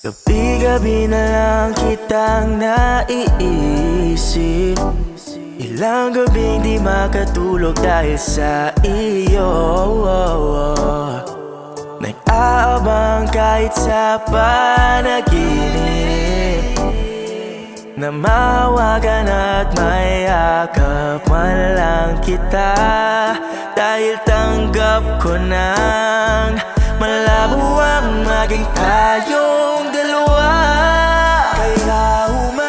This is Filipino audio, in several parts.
Gabi-gabi na lang kitang naiisip. Ilang gabing di makatulog dahil sa iyo. Nag-aabang kahit sa panaginip na mawagan at mayakap man lang kita. Dahil tanggap ko nang malabo ang maging tayong dalawa. Kaya umaasa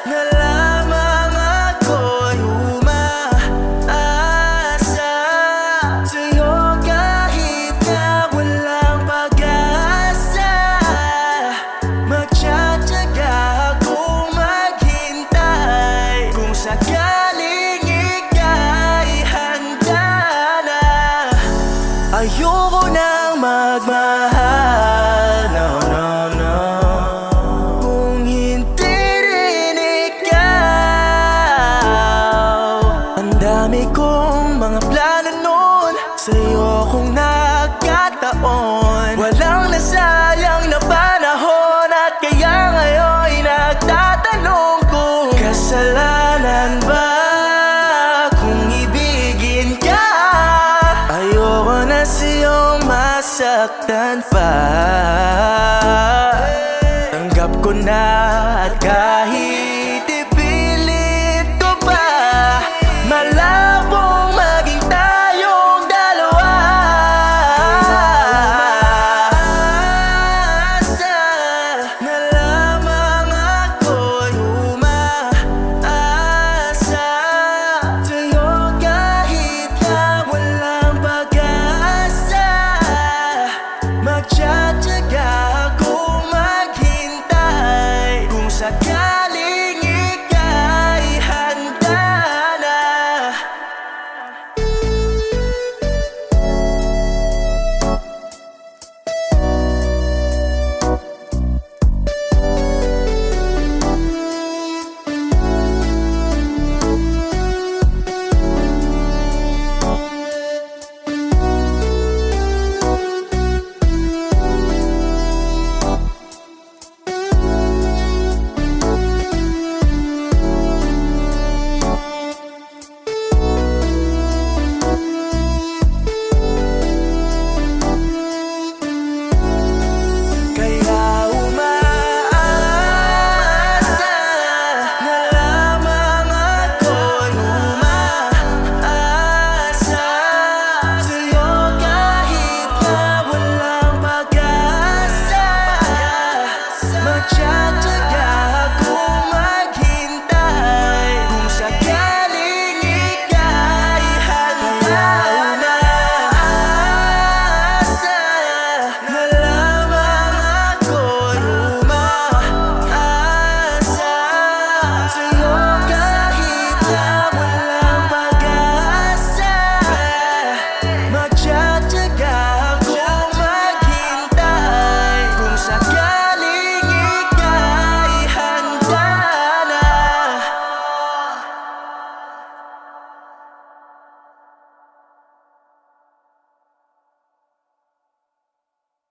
na lamang ako'y umaasa sa'yo kahit na walang pag-asa. Magtsatsaga akong maghintay kung sakaling ika'y handa na. Ayoko nang magmahal, no, no, no, kung hindi rin ikaw. Ang dami kong mga plano nun, sa'yo kung nagkataon. Walang nasayang na panahon, at kaya ngayon'y nagtatanong kung kasalanan ba kung ibigin ka. Ayoko na sa'yong masaktan pa. Tanggap ko na at